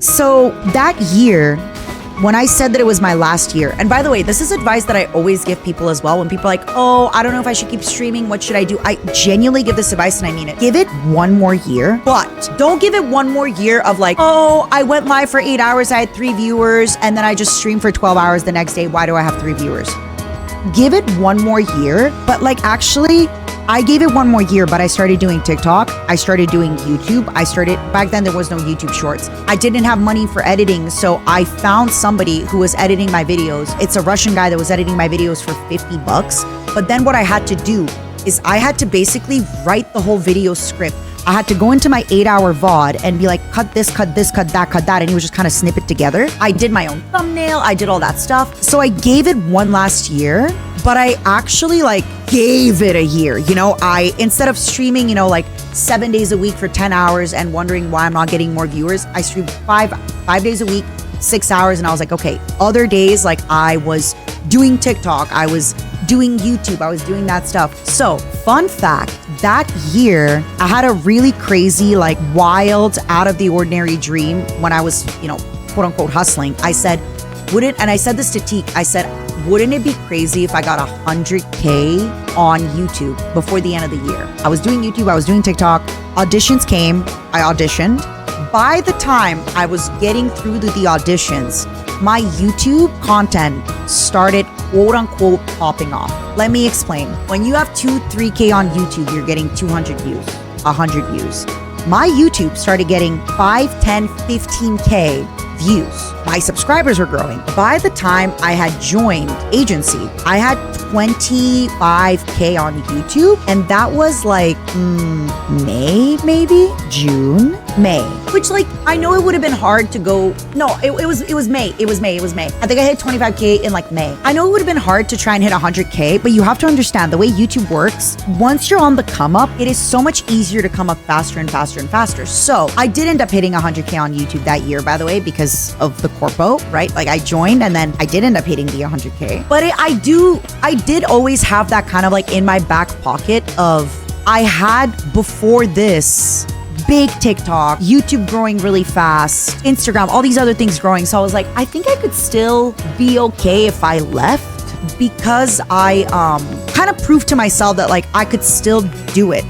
So that year, when I said that it was my last year, and by the way, this is advice that I always give people as well. When people are like, oh, I don't know if I should keep streaming, what should I do? I genuinely give this advice and I mean it. Give it one more year, but don't give it one more year of like, oh, I went live for 8 hours, I had 3 viewers, and then I just streamed for 12 hours the next day. Why do I have 3 viewers? Give it one more year, but like actually, I gave it one more year, but I started doing TikTok. I started doing YouTube. Back then there was no YouTube Shorts. I didn't have money for editing, so I found somebody who was editing my videos. It's a Russian guy that was editing my videos for $50. But then what I had to do is I had to basically write the whole video script. I had to go into my 8-hour VOD and be like, cut this, cut this, cut that, and he would just kind of snip it together. I did my own thumbnail. I did all that stuff. So I gave it one last year, but I actually like gave it a year. You know, instead of streaming, 7 days a week for 10 hours and wondering why I'm not getting more viewers, I streamed five days a week, 6 hours. And I was like, okay, other days, like I was doing TikTok, I was doing YouTube, I was doing that stuff. So fun fact, that year, I had a really crazy, like wild, out of the ordinary dream when I was, quote unquote hustling. I said, and I said this to Teak, I said, wouldn't it be crazy if I got 100K on YouTube before the end of the year? I was doing YouTube, I was doing TikTok, auditions came, I auditioned. By the time I was getting through the auditions, my YouTube content started quote unquote popping off. Let me explain. When you have 3K on YouTube, you're getting 200 views, 100 views. My YouTube started getting 5, 10, 15K views. My subscribers were growing. By the time I had joined agency, I had 25K on YouTube, and that was like May, maybe June, May. Which like I know it would have been hard to go. No, it was May. It was May. I think I hit 25K in like May. I know it would have been hard to try and hit 100K, but you have to understand the way YouTube works. Once you're on the come up, it is so much easier to come up faster and faster and faster. So I did end up hitting 100K on YouTube that year, by the way, because of the corpo, right? Like I joined and then I did end up hitting the 100K. But I did always have that kind of like in my back pocket of I had before this big TikTok, YouTube growing really fast, Instagram, all these other things growing. So I was like, I think I could still be okay if I left because I kind of proved to myself that like I could still do it.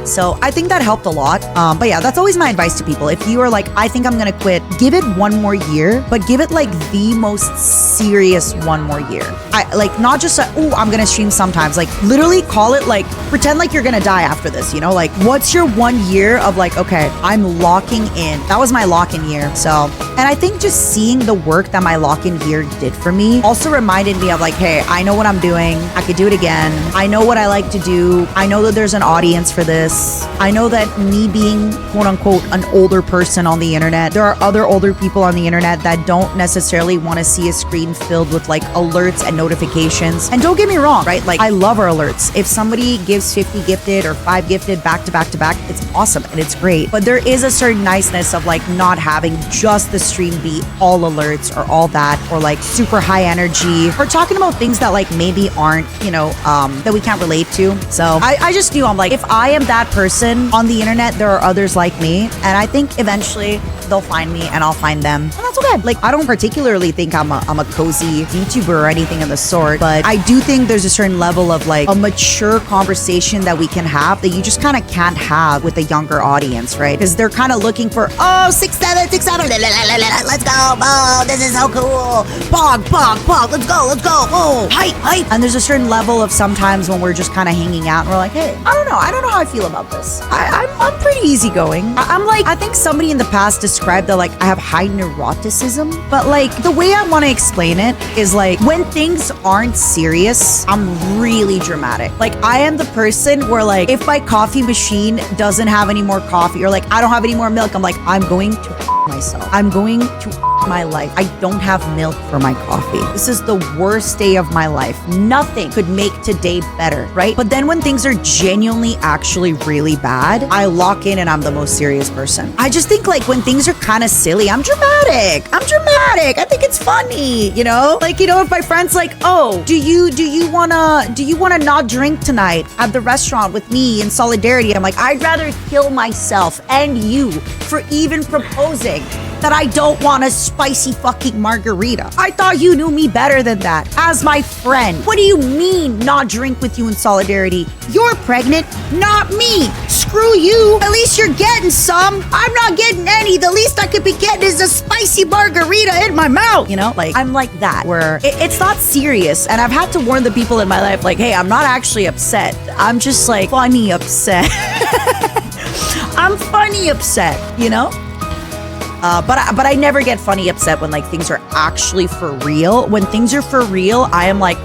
So I think that helped a lot. But yeah, that's always my advice to people. If you are like, I think I'm gonna quit, give it one more year, but give it like the most serious one more year. I like not just oh, I'm gonna stream sometimes. Like literally call it like pretend like you're gonna die after this. Like what's your 1 year of like, okay, I'm locking in. That was my lock-in year. So, and I think just seeing the work that my lock-in year did for me also reminded me of like, hey, I know what I'm doing. I could do it again. I know what I like to do. I know that there's an audience for this. I know that me being quote unquote an older person on the internet, there are other older people on the internet that don't necessarily want to see a screen filled with like alerts and notifications. And don't get me wrong, right? Like I love our alerts. If somebody gives 50 gifted or 5 gifted back to back to back, it's awesome and it's great. But there is a certain niceness of like not having just the stream be all alerts or all that, or like super high energy, or talking about things that like maybe aren't, that we can't relate to. So I just knew, I'm like, if I am that person on the internet, there are others like me, and I think eventually they'll find me and I'll find them, and that's okay. Like I don't particularly think I'm a cozy YouTuber or anything of the sort, but I do think there's a certain level of like a mature conversation that we can have that you just kind of can't have with a younger audience, right? Because they're kind of looking for 6'7", 6'7", let's go, oh, this is so cool, pog, let's go, oh, hype. And there's a certain level of sometimes when we're just kind of hanging out and we're like, hey, I don't know how I feel about this. I'm pretty easygoing. I'm like, I think somebody in the past described that like I have high neuroticism, but like the way I want to explain it is like when things aren't serious, I'm really dramatic. Like I am the person where like if my coffee machine doesn't have any more coffee or like I don't have any more milk, I'm like, I'm going to myself. I'm going to my life. I don't have milk for my coffee. This is the worst day of my life. Nothing could make today better, right? But then when things are genuinely actually really bad, I lock in and I'm the most serious person. I just think like when things are kind of silly, I'm dramatic. I think it's funny, you know? Like, you know, if my friend's like, oh, do you wanna not drink tonight at the restaurant with me in solidarity? I'm like, I'd rather kill myself and you for even proposing that I don't want a spicy fucking margarita. I thought you knew me better than that as my friend. What do you mean not drink with you in solidarity? You're pregnant, not me. Screw you. At least you're getting some. I'm not getting any. The least I could be getting is a spicy margarita in my mouth. You know, like I'm like that where it's not serious. And I've had to warn the people in my life like, hey, I'm not actually upset. I'm just like funny upset. I'm funny upset, you know? But I never get funny upset when like things are actually for real. When things are for real, I am like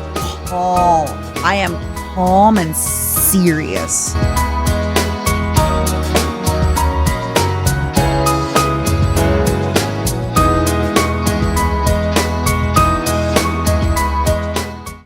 calm. I am calm and serious.